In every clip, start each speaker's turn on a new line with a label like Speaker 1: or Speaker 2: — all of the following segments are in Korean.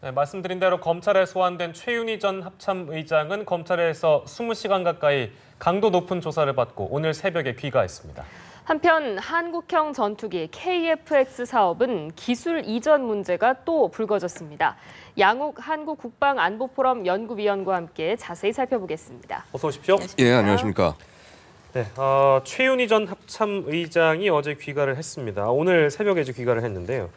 Speaker 1: 네, 말씀드린 대로 검찰에 소환된 최윤희 전 합참의장은 검찰에서 20시간 가까이 강도 높은 조사를 받고 오늘 새벽에 귀가했습니다.
Speaker 2: 한편 한국형 전투기 KF-X 사업은 기술 이전 문제가 또 불거졌습니다. 양욱 한국국방안보포럼 연구위원과 함께 자세히 살펴보겠습니다.
Speaker 1: 어서 오십시오.
Speaker 3: 예, 안녕하십니까.
Speaker 1: 네, 최윤희 전 합참의장이 어제 귀가를 했습니다. 오늘 새벽에 귀가를 했는데요.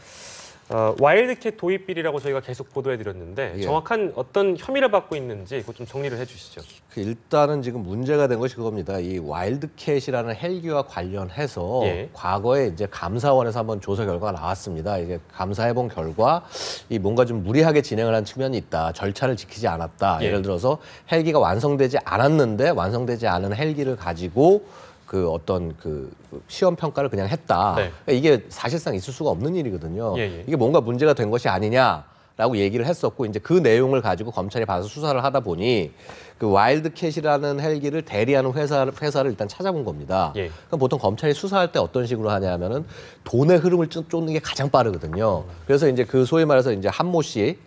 Speaker 1: 와일드캣 도입 비리라고 저희가 계속 보도해드렸는데
Speaker 3: 예.
Speaker 1: 정확한 어떤 혐의를 받고 있는지 그거 좀 정리를 해주시죠.
Speaker 3: 일단은 지금 문제가 된 것이 그겁니다. 이 와일드캣이라는 헬기와 관련해서
Speaker 1: 예.
Speaker 3: 과거에 이제 감사원에서 한번 조사 결과가 나왔습니다. 이게 감사해본 결과 이 뭔가 좀 무리하게 진행을 한 측면이 있다. 절차를 지키지 않았다.
Speaker 1: 예.
Speaker 3: 예를 들어서 헬기가 완성되지 않았는데 완성되지 않은 헬기를 가지고 그 어떤 그 시험 평가를 그냥 했다.
Speaker 1: 네.
Speaker 3: 그러니까 이게 사실상 있을 수가 없는 일이거든요.
Speaker 1: 예, 예.
Speaker 3: 이게 뭔가 문제가 된 것이 아니냐라고 얘기를 했었고 이제 그 내용을 가지고 검찰이 받아서 수사를 하다 보니 그 와일드캣이라는 헬기를 대리하는 회사를 일단 찾아본 겁니다.
Speaker 1: 예.
Speaker 3: 그럼 보통 검찰이 수사할 때 어떤 식으로 하냐면은 돈의 흐름을 쫓는 게 가장 빠르거든요. 그래서 이제 그 소위 말해서 이제 한모 씨의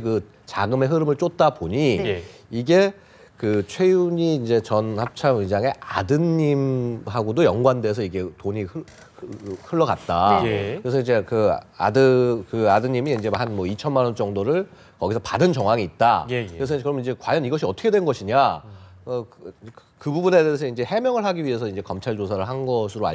Speaker 3: 그 자금의 흐름을 쫓다 보니
Speaker 1: 네.
Speaker 3: 이게 그 최윤희 이제 전 합참의장의 아드님하고도 연관돼서 이게 돈이 흘러갔다.
Speaker 1: 네.
Speaker 3: 그래서 이제 그 아드님이 이제 한 뭐 2천만 원 정도를 거기서 받은 정황이 있다.
Speaker 1: 예, 예.
Speaker 3: 그래서 그럼 이제 과연 이것이 어떻게 된 것이냐? 그 부분에 대해서 이제 해명을 하기 위해서 이제 검찰 조사를 한 것으로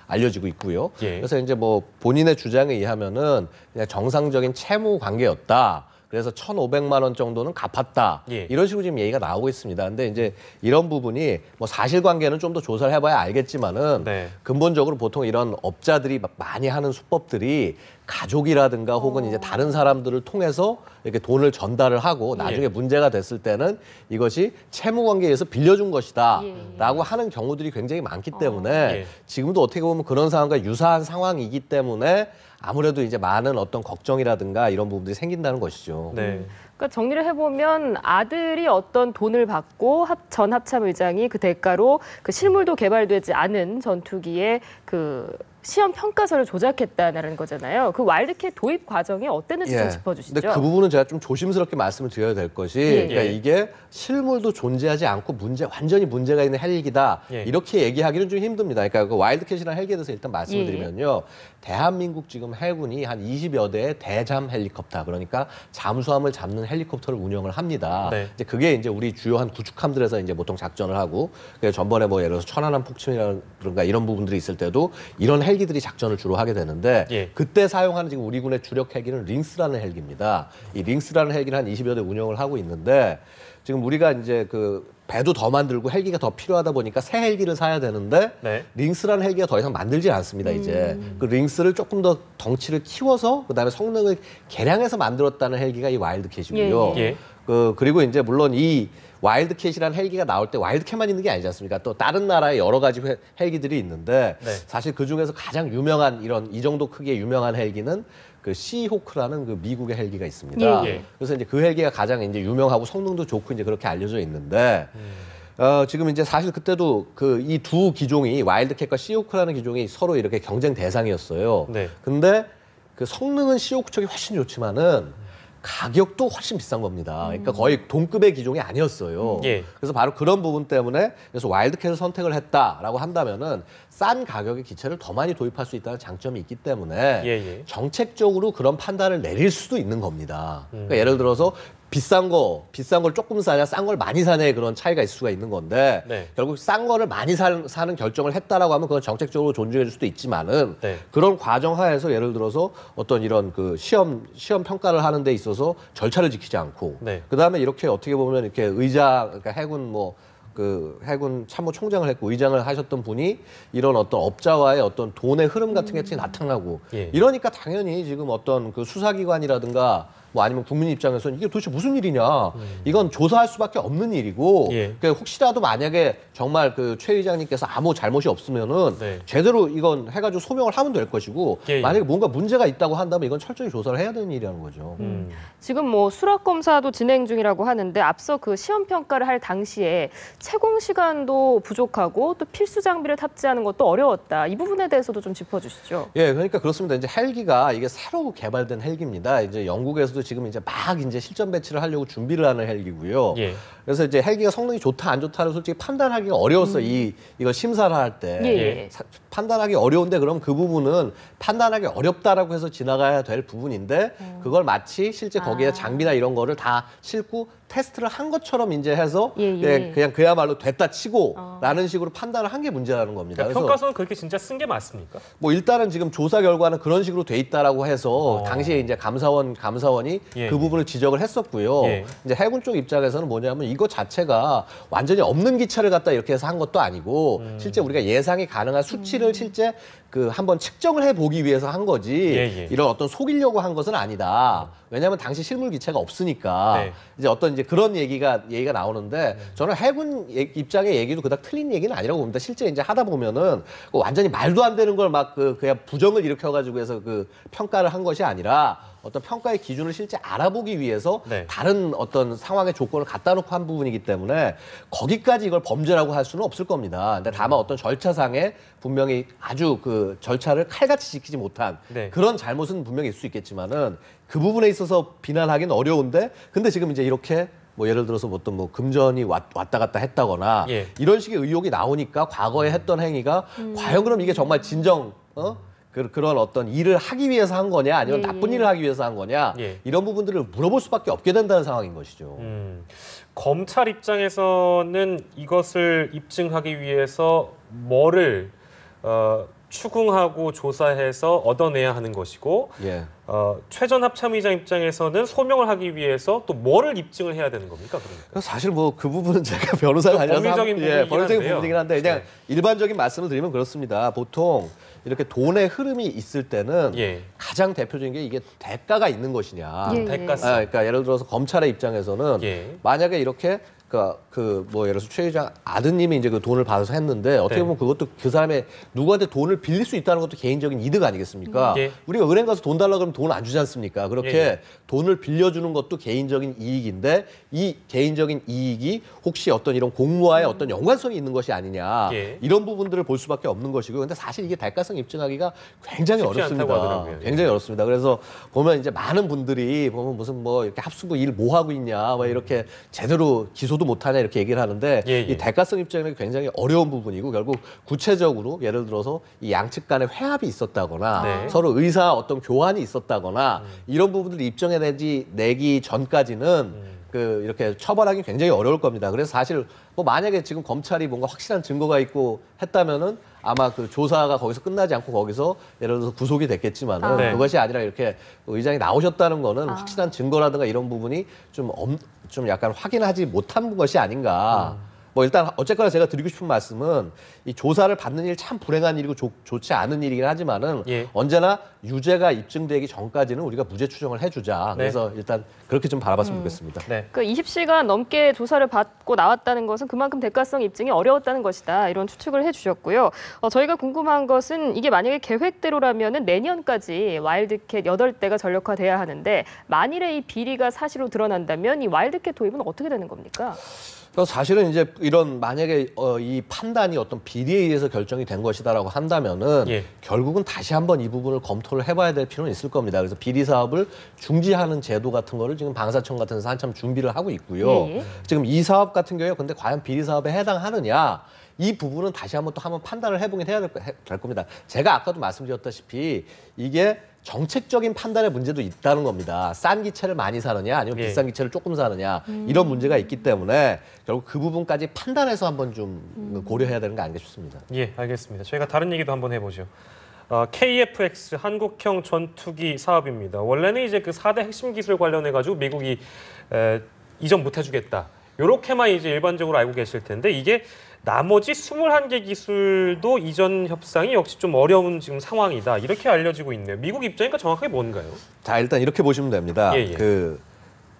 Speaker 3: 알려지고 있고요.
Speaker 1: 예.
Speaker 3: 그래서 이제 뭐 본인의 주장에 의하면은 그냥 정상적인 채무 관계였다. 그래서 1,500만 원 정도는 갚았다.
Speaker 1: 예.
Speaker 3: 이런 식으로 지금 얘기가 나오고 있습니다. 근데 이제 이런 부분이 뭐 사실관계는 좀 더 조사를 해봐야 알겠지만은
Speaker 1: 네.
Speaker 3: 근본적으로 보통 이런 업자들이 많이 하는 수법들이 가족이라든가 혹은 이제 다른 사람들을 통해서 이렇게 돈을 전달을 하고 나중에
Speaker 1: 예.
Speaker 3: 문제가 됐을 때는 이것이 채무관계에 의해서 빌려준 것이다
Speaker 2: 예.
Speaker 3: 라고 하는 경우들이 굉장히 많기 때문에
Speaker 1: 예.
Speaker 3: 지금도 어떻게 보면 그런 상황과 유사한 상황이기 때문에 아무래도 이제 많은 어떤 걱정이라든가 이런 부분들이 생긴다는 것이죠.
Speaker 1: 네.
Speaker 2: 그러니까 정리를 해보면 아들이 어떤 돈을 받고 전 합참의장이 그 대가로 그 실물도 개발되지 않은 전투기의 그 시험 평가서를 조작했다는 거잖아요. 그 와일드캣 도입 과정이 어땠는지 좀 짚어주시죠.
Speaker 3: 근데 그 부분은 제가 좀 조심스럽게 말씀을 드려야 될 것이 그러니까
Speaker 1: 예.
Speaker 3: 이게 실물도 존재하지 않고 완전히 문제가 있는 헬기다
Speaker 1: 예.
Speaker 3: 이렇게 얘기하기는 좀 힘듭니다. 그러니까 그 와일드캣이라는 헬기에 대해서 일단 말씀을 드리면요. 대한민국 지금 해군이 한 20여 대의 대잠 헬리콥터 그러니까 잠수함을 잡는 헬리콥터를 운영을 합니다.
Speaker 1: 네.
Speaker 3: 이제 그게 이제 우리 주요한 구축함들에서 이제 보통 작전을 하고 그래서 전번에 뭐 예를 들어서 천안함 폭침이라든가 이런 부분들이 있을 때도 이런 헬기들이 작전을 주로 하게 되는데
Speaker 1: 예.
Speaker 3: 그때 사용하는 지금 우리 군의 주력 헬기는 링스라는 헬기입니다. 이 링스라는 헬기를 한 20여 대 운영을 하고 있는데 지금 우리가 이제 그 배도 더 만들고 헬기가 더 필요하다 보니까 새 헬기를 사야 되는데
Speaker 1: 네.
Speaker 3: 링스라는 헬기가 더 이상 만들지 않습니다. 이제 그 링스를 조금 더 덩치를 키워서 그다음에 성능을 개량해서 만들었다는 헬기가 이 와일드캣이고요.
Speaker 1: 예.
Speaker 3: 그리고 이제 물론 이 와일드캣이라는 헬기가 나올 때 와일드캣만 있는 게 아니지 않습니까? 또 다른 나라의 여러 가지 헬기들이 있는데
Speaker 1: 네.
Speaker 3: 사실 그 중에서 가장 유명한 이 정도 크기의 유명한 헬기는 그 시호크라는 그 미국의 헬기가 있습니다.
Speaker 1: 예.
Speaker 3: 그래서 이제 그 헬기가 가장 이제 유명하고 성능도 좋고 이제 그렇게 알려져 있는데 지금 이제 사실 그때도 그 이 두 기종이 와일드캣과 시호크라는 기종이 서로 이렇게 경쟁 대상이었어요.
Speaker 1: 네.
Speaker 3: 근데 그 성능은 시호크 쪽이 훨씬 좋지만은 가격도 훨씬 비싼 겁니다. 그러니까 거의 동급의 기종이 아니었어요.
Speaker 1: 예.
Speaker 3: 그래서 바로 그런 부분 때문에 그래서 와일드캣을 선택을 했다라고 한다면은 싼 가격의 기체를 더 많이 도입할 수 있다는 장점이 있기 때문에
Speaker 1: 예.
Speaker 3: 정책적으로 그런 판단을 내릴 수도 있는 겁니다. 그러니까 예를 들어서 비싼 걸 조금 사냐, 싼 걸 많이 사냐의 그런 차이가 있을 수가 있는 건데
Speaker 1: 네.
Speaker 3: 결국 싼 거를 많이 사는 결정을 했다라고 하면 그건 정책적으로 존중해 줄 수도 있지만은
Speaker 1: 네.
Speaker 3: 그런 과정 하에서 예를 들어서 어떤 이런 그 시험 평가를 하는 데 있어서 절차를 지키지 않고
Speaker 1: 네.
Speaker 3: 그다음에 이렇게 어떻게 보면 이렇게 그러니까 해군 참모총장을 했고 의장을 하셨던 분이 이런 어떤 업자와의 어떤 돈의 흐름 같은 게 나타나고
Speaker 1: 예.
Speaker 3: 이러니까 당연히 지금 어떤 그 수사기관이라든가 뭐 아니면 국민 입장에서는 이게 도대체 무슨 일이냐 이건 조사할 수밖에 없는 일이고
Speaker 1: 예.
Speaker 3: 그러니까 혹시라도 만약에 정말 그 최 의장님께서 아무 잘못이 없으면은
Speaker 1: 네.
Speaker 3: 제대로 이건 해가지고 소명을 하면 될 것이고
Speaker 1: 예.
Speaker 3: 만약에 뭔가 문제가 있다고 한다면 이건 철저히 조사를 해야 되는 일이라는 거죠.
Speaker 2: 지금 뭐 수락 검사도 진행 중이라고 하는데 앞서 그 시험 평가를 할 당시에 채공 시간도 부족하고 또 필수 장비를 탑재하는 것도 어려웠다. 이 부분에 대해서도 좀 짚어주시죠.
Speaker 3: 예, 그러니까 그렇습니다. 이제 헬기가 이게 새로 개발된 헬기입니다. 이제 영국에서도 지금 이제 막 이제 실전 배치를 하려고 준비를 하는 헬기고요.
Speaker 1: 예.
Speaker 3: 그래서 이제 헬기가 성능이 좋다 안 좋다를 솔직히 판단하기가 어려웠어. 이걸 심사를 할 때.
Speaker 2: 예.
Speaker 3: 판단하기 어려운데 그럼 그 부분은 판단하기 어렵다라고 해서 지나가야 될 부분인데 그걸 마치 실제 거기에 장비나 이런 거를 다 싣고 테스트를 한 것처럼 이제 해서
Speaker 2: 예.
Speaker 3: 그냥 그야말로 됐다 치고 라는 식으로 판단을 한 게 문제라는 겁니다.
Speaker 1: 그러니까 평가서는 그렇게 진짜 쓴 게 맞습니까?
Speaker 3: 뭐 일단은 지금 조사 결과는 그런 식으로 돼 있다라고 해서 당시에 이제 감사원이
Speaker 1: 예.
Speaker 3: 그 부분을 지적을 했었고요.
Speaker 1: 예.
Speaker 3: 이제 해군 쪽 입장에서는 뭐냐면 이거 자체가 완전히 없는 기체를 갖다 이렇게 해서 한 것도 아니고 실제 우리가 예상이 가능한 수치를 실제 그 한번 측정을 해 보기 위해서 한 거지
Speaker 1: 예.
Speaker 3: 이런 어떤 속이려고 한 것은 아니다. 왜냐하면 당시 실물 기체가 없으니까
Speaker 1: 네.
Speaker 3: 이제 어떤 이제 그런 얘기가 나오는데 저는 해군 입장의 얘기도 그닥 틀린 얘기는 아니라고 봅니다. 실제 이제 하다 보면은 완전히 말도 안 되는 걸 막 그냥 부정을 일으켜가지고 해서 그 평가를 한 것이 아니라 어떤 평가의 기준을 실제 알아보기 위해서
Speaker 1: 네.
Speaker 3: 다른 어떤 상황의 조건을 갖다 놓고 한 부분이기 때문에 거기까지 이걸 범죄라고 할 수는 없을 겁니다. 근데 다만 어떤 절차상에 분명히 아주 그 절차를 칼같이 지키지 못한
Speaker 1: 네.
Speaker 3: 그런 잘못은 분명히 있을 수 있겠지만은 그 부분에 있어서 비난하기는 어려운데 근데 지금 이제 이렇게 뭐 예를 들어서 어떤 뭐 금전이 왔다 갔다 했다거나
Speaker 1: 예.
Speaker 3: 이런 식의 의혹이 나오니까 과거에 했던 행위가 과연 그럼 이게 정말 진정 그런 어떤 일을 하기 위해서 한 거냐 아니면
Speaker 2: 예.
Speaker 3: 나쁜 일을 하기 위해서 한 거냐
Speaker 1: 예.
Speaker 3: 이런 부분들을 물어볼 수밖에 없게 된다는 상황인 것이죠.
Speaker 1: 검찰 입장에서는 이것을 입증하기 위해서 뭐를 추궁하고 조사해서 얻어내야 하는 것이고
Speaker 3: 예.
Speaker 1: 최 전 합참의장 입장에서는 소명을 하기 위해서 또 뭐를 입증을 해야 되는 겁니까? 그러니까?
Speaker 3: 사실 뭐 그 부분은 제가 변호사가 아니라서
Speaker 1: 법리적인 부분이긴
Speaker 3: 법리적인
Speaker 1: 한데요.
Speaker 3: 부분이긴 한데 그냥
Speaker 1: 네.
Speaker 3: 일반적인 말씀을 드리면 그렇습니다. 보통 이렇게 돈의 흐름이 있을 때는
Speaker 1: 예.
Speaker 3: 가장 대표적인 게 이게 대가가 있는 것이냐.
Speaker 2: 예.
Speaker 1: 대가성.
Speaker 3: 그러니까 예를 들어서 검찰의 입장에서는
Speaker 1: 예.
Speaker 3: 만약에 이렇게 뭐 예를 들어서 최 의장 아드님이 이제 그 돈을 받아서 했는데 어떻게
Speaker 1: 네.
Speaker 3: 보면 그것도 그 사람의 누구한테 돈을 빌릴 수 있다는 것도 개인적인 이득 아니겠습니까?
Speaker 1: 예.
Speaker 3: 우리가 은행 가서 돈 달라 그러면 돈 안 주지 않습니까? 그렇게
Speaker 1: 예.
Speaker 3: 돈을 빌려주는 것도 개인적인 이익인데 이 개인적인 이익이 혹시 어떤 이런 공무와의 어떤 연관성이 있는 것이 아니냐
Speaker 1: 예.
Speaker 3: 이런 부분들을 볼 수밖에 없는 것이고요. 근데 사실 이게 대가성 입증하기가 굉장히
Speaker 1: 쉽지 않다고
Speaker 3: 어렵습니다.
Speaker 1: 하더라고요.
Speaker 3: 굉장히 어렵습니다. 그래서 보면 이제 많은 분들이 보면 무슨 뭐 이렇게 합수부 일 뭐 하고 있냐, 뭐 이렇게 제대로 기소도 못하냐 이렇게 얘기를 하는데
Speaker 1: 예.
Speaker 3: 이 대가성 입증은 굉장히 어려운 부분이고 결국 구체적으로 예를 들어서 이 양측 간의 회합이 있었다거나
Speaker 1: 네.
Speaker 3: 서로 의사 어떤 교환이 있었다거나 이런 부분들을 입증해내기 전까지는 이렇게 처벌하기 굉장히 어려울 겁니다. 그래서 사실 뭐 만약에 지금 검찰이 뭔가 확실한 증거가 있고 했다면은 아마 그 조사가 거기서 끝나지 않고 거기서 예를 들어서 구속이 됐겠지만은
Speaker 1: 네.
Speaker 3: 그것이 아니라 이렇게 의장이 나오셨다는 거는 확실한 증거라든가 이런 부분이 좀 약간 확인하지 못한 것이 아닌가. 뭐 일단 어쨌거나 제가 드리고 싶은 말씀은 이 조사를 받는 일 참 불행한 일이고 좋지 않은 일이긴 하지만은
Speaker 1: 예.
Speaker 3: 언제나 유죄가 입증되기 전까지는 우리가 무죄 추정을 해주자.
Speaker 1: 네.
Speaker 3: 그래서 일단 그렇게 좀 바라봤으면 좋겠습니다.
Speaker 1: 네.
Speaker 2: 그 20시간 넘게 조사를 받고 나왔다는 것은 그만큼 대가성 입증이 어려웠다는 것이다. 이런 추측을 해주셨고요. 저희가 궁금한 것은 이게 만약에 계획대로라면은 내년까지 와일드캣 8대가 전력화돼야 하는데 만일에 이 비리가 사실로 드러난다면 이 와일드캣 도입은 어떻게 되는 겁니까?
Speaker 3: 그래서 사실은 이제 이런 만약에 이 판단이 어떤 비리에 의해서 결정이 된 것이다라고 한다면은
Speaker 1: 예.
Speaker 3: 결국은 다시 한번 이 부분을 검토를 해봐야 될 필요는 있을 겁니다. 그래서 비리 사업을 중지하는 제도 같은 거를 지금 방사청 같은 데서 한참 준비를 하고 있고요.
Speaker 2: 예.
Speaker 3: 지금 이 사업 같은 경우에 근데 과연 비리 사업에 해당하느냐? 이 부분은 다시 한번 판단을 해보긴 해야 될 겁니다. 제가 아까도 말씀드렸다시피 이게 정책적인 판단의 문제도 있다는 겁니다. 싼 기체를 많이 사느냐 아니면
Speaker 1: 예.
Speaker 3: 비싼 기체를 조금 사느냐 이런 문제가 있기 때문에 결국 그 부분까지 판단해서 한번 좀 고려해야 되는 거 아닌가 싶습니다.
Speaker 1: 예, 알겠습니다. 저희가 다른 얘기도 한번 해보죠. KF-X 한국형 전투기 사업입니다. 원래는 이제 그 4대 핵심 기술 관련해 가지고 미국이 이전 못 해주겠다. 이렇게만 이제 일반적으로 알고 계실 텐데 이게 나머지 21개 기술도 이전 협상이 역시 좀 어려운 지금 상황이다. 이렇게 알려지고 있네요. 미국 입장이니까 정확하게 뭔가요?
Speaker 3: 자, 일단 이렇게 보시면 됩니다.
Speaker 1: 예, 예.
Speaker 3: 그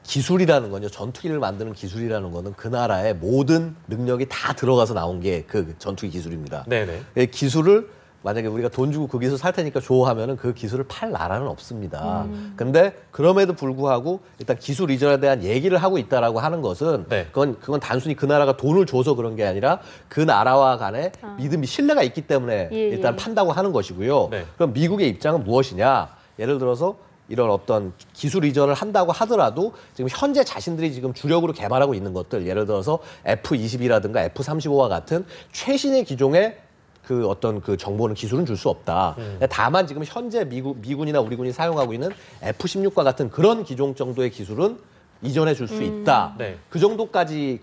Speaker 3: 기술이라는 건요, 전투기를 만드는 기술이라는 거는 그 나라의 모든 능력이 다 들어가서 나온 게 그 전투기 기술입니다.
Speaker 1: 네네.
Speaker 3: 이 기술을 만약에 우리가 돈 주고 그 기술 살 테니까 줘 하면은 그 기술을 팔 나라는 없습니다. 근데 그럼에도 불구하고 일단 기술 이전에 대한 얘기를 하고 있다라고 하는 것은
Speaker 1: 네.
Speaker 3: 그건 단순히 그 나라가 돈을 줘서 그런 게 아니라 그 나라와 간에 믿음이 신뢰가 있기 때문에
Speaker 2: 예,
Speaker 3: 일단
Speaker 2: 예.
Speaker 3: 판다고 하는 것이고요.
Speaker 1: 네.
Speaker 3: 그럼 미국의 입장은 무엇이냐? 예를 들어서 이런 어떤 기술 이전을 한다고 하더라도 지금 현재 자신들이 지금 주력으로 개발하고 있는 것들, 예를 들어서 F-22라든가 F-35와 같은 최신의 기종의 그 어떤 그 정보는 기술은 줄 수 없다. 다만 지금 현재 미군이나 우리 군이 사용하고 있는 F-16과 같은 그런 기종 정도의 기술은 이전해 줄 수 있다.
Speaker 1: 네.
Speaker 3: 그 정도까지인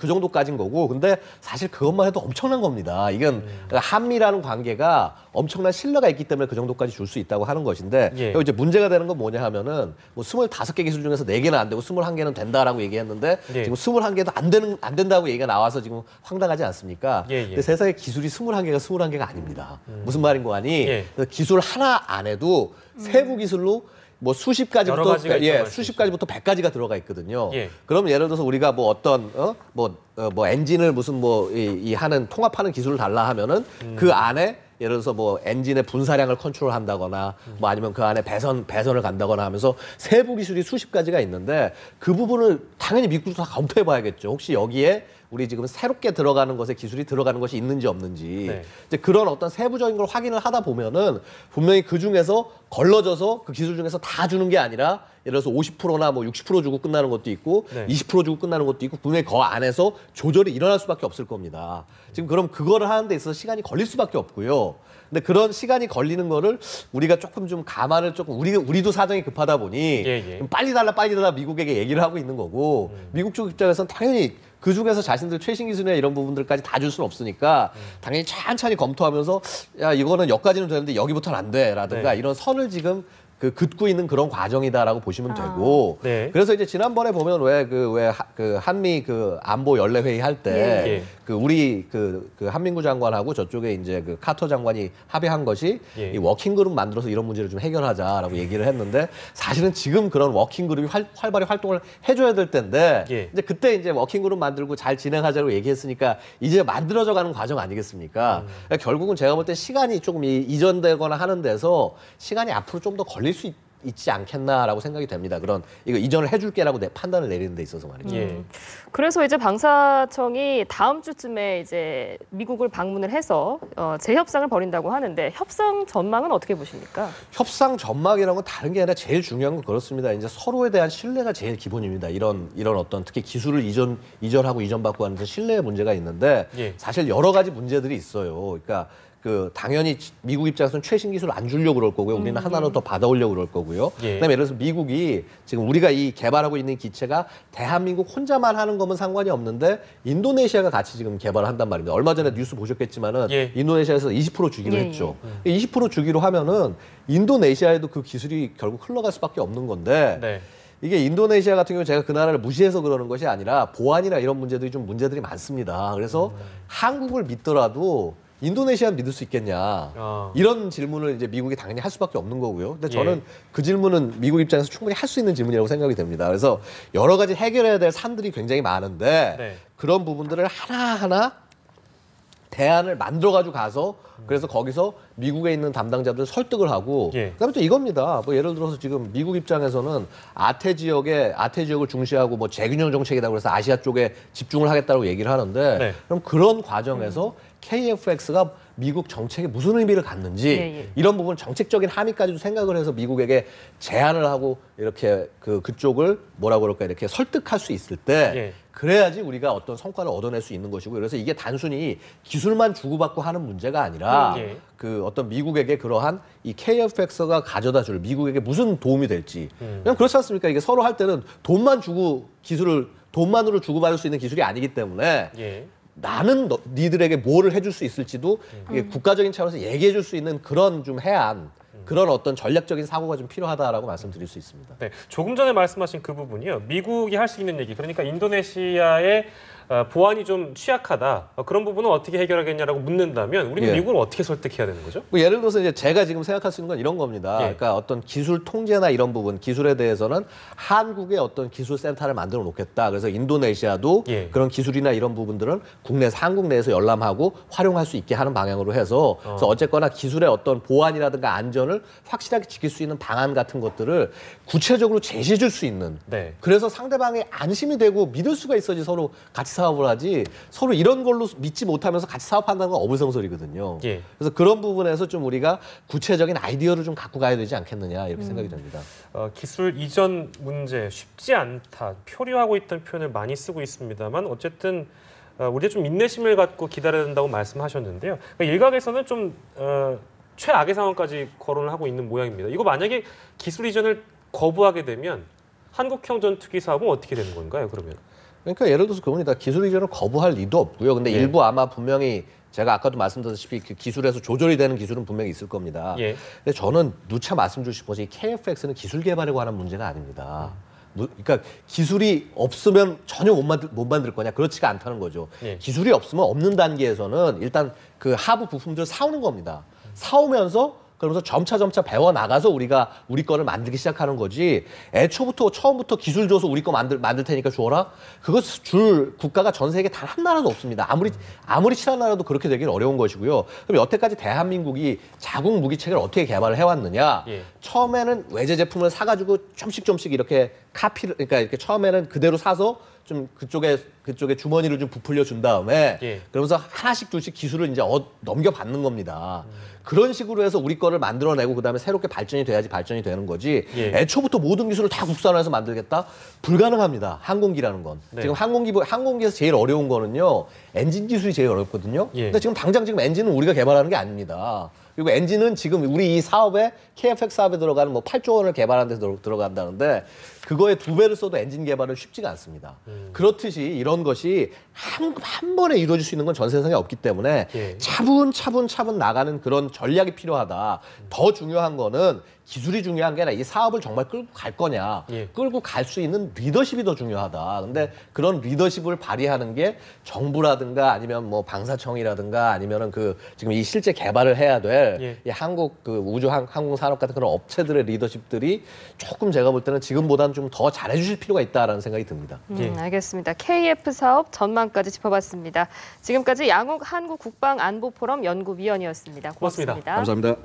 Speaker 3: 거고. 근데 사실 그것만 해도 엄청난 겁니다. 이건 한미라는 관계가 엄청난 신뢰가 있기 때문에 그 정도까지 줄 수 있다고 하는 것인데
Speaker 1: 예.
Speaker 3: 이제 문제가 되는 건 뭐냐 하면은 뭐 25개 기술 중에서 4개는 안 되고 21개는 된다라고 얘기했는데
Speaker 1: 예.
Speaker 3: 지금 21개도 안 된다고 얘기가 나와서 지금 황당하지 않습니까?
Speaker 1: 예, 예.
Speaker 3: 근데 세상에 기술이 21개가 아닙니다. 무슨 말인고 하니
Speaker 1: 예.
Speaker 3: 기술 하나 안에도 세부 기술로 뭐 수십
Speaker 1: 여러
Speaker 3: 가지부터
Speaker 1: 가지가 있다고
Speaker 3: 수십 가지부터 100가지가 들어가 있거든요.
Speaker 1: 예.
Speaker 3: 그럼 예를 들어서 우리가 뭐 어떤 뭐 엔진을 무슨 뭐 이 하는 통합하는 기술을 달라 하면은 그 안에 예를 들어서 뭐 엔진의 분사량을 컨트롤한다거나 뭐 아니면 그 안에 배선을 간다거나 하면서 세부 기술이 수십 가지가 있는데 그 부분을 당연히 미국도 다 검토해 봐야겠죠. 혹시 여기에 우리 지금 새롭게 들어가는 것에 기술이 들어가는 것이 있는지 없는지
Speaker 1: 네.
Speaker 3: 이제 그런 어떤 세부적인 걸 확인을 하다 보면은 분명히 그 중에서 걸러져서 그 기술 중에서 다 주는 게 아니라 예를 들어서 50%나 뭐 60% 주고 끝나는 것도 있고
Speaker 1: 네.
Speaker 3: 20% 주고 끝나는 것도 있고 분명히 그 안에서 조절이 일어날 수밖에 없을 겁니다. 지금 그럼 그거를 하는 데 있어서 시간이 걸릴 수밖에 없고요. 근데 그런 시간이 걸리는 거를 우리가 조금 좀 감안을 조금 우리도 사정이 급하다 보니
Speaker 1: 예.
Speaker 3: 좀 빨리 달라 미국에게 얘기를 하고 있는 거고 미국 쪽 입장에서는 당연히 그 중에서 자신들 최신 기술이나 이런 부분들까지 다 줄 수는 없으니까 당연히 천천히 검토하면서 야 이거는 여기까지는 되는데 여기부터는 안 돼라든가
Speaker 1: 네.
Speaker 3: 이런 선을 지금 긋고 있는 그런 과정이다라고 보시면 되고
Speaker 1: 네.
Speaker 3: 그래서 이제 지난번에 보면 왜 한미 그 안보 연례 회의 할 때
Speaker 1: 예.
Speaker 3: 그 우리 그 한민구 장관하고 저쪽에 이제 그 카터 장관이 합의한 것이
Speaker 1: 예.
Speaker 3: 이 워킹 그룹 만들어서 이런 문제를 좀 해결하자라고 얘기를 했는데 사실은 지금 그런 워킹 그룹이 활발히 활동을 해줘야 될 텐데
Speaker 1: 예.
Speaker 3: 이제 그때 이제 워킹 그룹 만들고 잘 진행하자고 얘기했으니까 이제 만들어져 가는 과정 아니겠습니까? 그러니까 결국은 제가 볼 때 시간이 조금 이전되거나 하는 데서 시간이 앞으로 좀 더 걸릴 수 있지 않겠나라고 생각이 됩니다. 이거 이전을 해줄게라고 판단을 내리는 데 있어서 말이죠.
Speaker 1: 예.
Speaker 2: 그래서 이제 방사청이 다음 주쯤에 이제 미국을 방문을 해서 재협상을 벌인다고 하는데 협상 전망은 어떻게 보십니까?
Speaker 3: 협상 전망이라는 건 다른 게 아니라 제일 중요한 건 그렇습니다. 이제 서로에 대한 신뢰가 제일 기본입니다. 이런 어떤 특히 기술을 이전하고 이전받고 하는 데 신뢰의 문제가 있는데
Speaker 1: 예.
Speaker 3: 사실 여러 가지 문제들이 있어요. 그러니까 당연히 미국 입장에서는 최신 기술 안 주려고 그럴 거고요. 우리는 하나로 더 받아오려고 그럴 거고요.
Speaker 1: 예.
Speaker 3: 그다음에 예를 들어서 미국이 지금 우리가 이 개발하고 있는 기체가 대한민국 혼자만 하는 거면 상관이 없는데 인도네시아가 같이 지금 개발을 한단 말입니다. 얼마 전에 뉴스 보셨겠지만은
Speaker 1: 예.
Speaker 3: 인도네시아에서 20% 주기로
Speaker 2: 예,
Speaker 3: 했죠. 20% 주기로 하면은 인도네시아에도 그 기술이 결국 흘러갈 수밖에 없는 건데
Speaker 1: 네.
Speaker 3: 이게 인도네시아 같은 경우 제가 그 나라를 무시해서 그러는 것이 아니라 보안이나 이런 문제들이 많습니다. 그래서 한국을 믿더라도 인도네시아는 믿을 수 있겠냐 이런 질문을 이제 미국이 당연히 할 수밖에 없는 거고요. 근데 저는 그 질문은 미국 입장에서 충분히 할 수 있는 질문이라고 생각이 됩니다. 그래서 여러 가지 해결해야 될 산들이 굉장히 많은데
Speaker 1: 네.
Speaker 3: 그런 부분들을 하나하나 대안을 만들어가지고 가서 그래서 거기서 미국에 있는 담당자들 설득을 하고
Speaker 1: 예.
Speaker 3: 그다음에 또 이겁니다. 뭐 예를 들어서 지금 미국 입장에서는 아태 지역을 중시하고 뭐 재균형 정책이다 그래서 아시아 쪽에 집중을 하겠다고 얘기를 하는데
Speaker 1: 네.
Speaker 3: 그럼 그런 과정에서 KF-X가 미국 정책에 무슨 의미를 갖는지 이런 부분 정책적인 함의까지도 생각을 해서 미국에게 제안을 하고 이렇게 그쪽을 뭐라 그럴까 이렇게 설득할 수 있을 때 그래야지 우리가 어떤 성과를 얻어낼 수 있는 것이고 그래서 이게 단순히 기술만 주고받고 하는 문제가 아니라 그 어떤 미국에게 그러한 이 KF-X가 가져다 줄 미국에게 무슨 도움이 될지 그냥 그렇지 않습니까? 이게 서로 할 때는 돈만으로 주고받을 수 있는 기술이 아니기 때문에 나는 니들에게 뭐를 해줄 수 있을지도 이게 국가적인 차원에서 얘기해 줄 수 있는 그런 좀 해안 그런 어떤 전략적인 사고가 좀 필요하다라고 말씀드릴 수 있습니다.
Speaker 1: 네, 조금 전에 말씀하신 그 부분이요. 미국이 할 수 있는 얘기, 그러니까 인도네시아의 보안이 좀 취약하다. 그런 부분은 어떻게 해결하겠냐라고 묻는다면 우리는 미국을 어떻게 설득해야 되는 거죠?
Speaker 3: 뭐 예를 들어서 이제 제가 지금 생각할 수 있는 건 이런 겁니다. 그러니까 어떤 기술 통제나 이런 부분, 기술에 대해서는 한국의 어떤 기술 센터를 만들어 놓겠다. 그래서 인도네시아도 그런 기술이나 이런 부분들은 국내에서 한국 내에서 열람하고 활용할 수 있게 하는 방향으로 해서 그래서 어쨌거나 기술의 어떤 보안이라든가 안전을 확실하게 지킬 수 있는 방안 같은 것들을 구체적으로 제시해 줄 수 있는 그래서 상대방이 안심이 되고 믿을 수가 있어야지 서로 같이 사업을 하지 서로 이런 걸로 믿지 못하면서 같이 사업한다는 건 어불성설이거든요.
Speaker 1: 예.
Speaker 3: 그래서 그런 부분에서 좀 우리가 구체적인 아이디어를 좀 갖고 가야 되지 않겠느냐 이렇게 생각이 됩니다.
Speaker 1: 기술 이전 문제 쉽지 않다. 표류하고 있다는 표현을 많이 쓰고 있습니다만 어쨌든 우리가 좀 인내심을 갖고 기다려야 된다고 말씀하셨는데요. 그러니까 일각에서는 좀 최악의 상황까지 거론을 하고 있는 모양입니다. 이거 만약에 기술 이전을 거부하게 되면 한국형 전투기 사업은 어떻게 되는 건가요? 그러면?
Speaker 3: 그러니까 예를 들어서 그겁니다. 기술 이전을 거부할 리도 없고요. 근데
Speaker 1: 예.
Speaker 3: 일부 아마 분명히 제가 아까도 말씀드렸다시피 그 기술에서 조절이 되는 기술은 분명히 있을 겁니다.
Speaker 1: 예.
Speaker 3: 근데 저는 누차 말씀드리고 싶어서 이 KFX는 기술 개발에 관한 문제가 아닙니다. 그러니까 기술이 없으면 전혀 못 만들 거냐? 그렇지가 않다는 거죠.
Speaker 1: 예.
Speaker 3: 기술이 없으면 없는 단계에서는 일단 그 하부 부품들을 사오는 겁니다. 사오면서 그러면서 점차 배워 나가서 우리가 우리 거를 만들기 시작하는 거지. 처음부터 기술 줘서 우리 거 만들 테니까 주어라. 그거 줄 국가가 전 세계 단 한 나라도 없습니다. 아무리 친한 나라도 그렇게 되기는 어려운 것이고요. 그럼 여태까지 대한민국이 자국 무기체계를 어떻게 개발을 해왔느냐?
Speaker 1: 예.
Speaker 3: 처음에는 외제 제품을 사가지고 좀씩 이렇게 그러니까 이렇게 처음에는 그대로 사서 좀 그쪽에 주머니를 좀 부풀려 준 다음에
Speaker 1: 예.
Speaker 3: 그러면서 하나씩 둘씩 기술을 이제 넘겨받는 겁니다. 그런 식으로 해서 우리 거를 만들어내고 그다음에 새롭게 발전이 돼야지 발전이 되는 거지.
Speaker 1: 예.
Speaker 3: 애초부터 모든 기술을 다 국산화해서 만들겠다? 불가능합니다. 항공기라는 건.
Speaker 1: 네.
Speaker 3: 지금 항공기에서 제일 어려운 거는요. 엔진 기술이 제일 어렵거든요.
Speaker 1: 예.
Speaker 3: 근데 지금 엔진은 우리가 개발하는 게 아닙니다. 그리고 엔진은 지금 우리 이 사업에 KFX 사업에 들어가는 뭐 8조 원을 개발하는 데 들어간다는데 그거에 2배를 써도 엔진 개발은 쉽지가 않습니다. 그렇듯이 이런 것이 한 번에 이루어질 수 있는 건 전 세상에 없기 때문에
Speaker 1: 예.
Speaker 3: 차분차분 나가는 그런 전략이 필요하다. 더 중요한 거는 기술이 중요한 게 아니라 이 사업을 정말 끌고 갈 거냐.
Speaker 1: 예.
Speaker 3: 끌고 갈 수 있는 리더십이 더 중요하다. 근데 그런 리더십을 발휘하는 게 정부라든가 아니면 뭐 방사청이라든가 아니면은 그 지금 이 실제 개발을 해야 될
Speaker 1: 예.
Speaker 3: 이 한국 그 항공산업 같은 그런 업체들의 리더십들이 조금 제가 볼 때는 지금보다는 좀 더 잘해주실 필요가 있다라는 생각이 듭니다.
Speaker 1: 예.
Speaker 2: 알겠습니다. KF 사업 전망까지 짚어봤습니다. 지금까지 양욱 한국국방안보포럼 연구위원이었습니다. 고맙습니다.
Speaker 1: 고맙습니다.
Speaker 3: 감사합니다.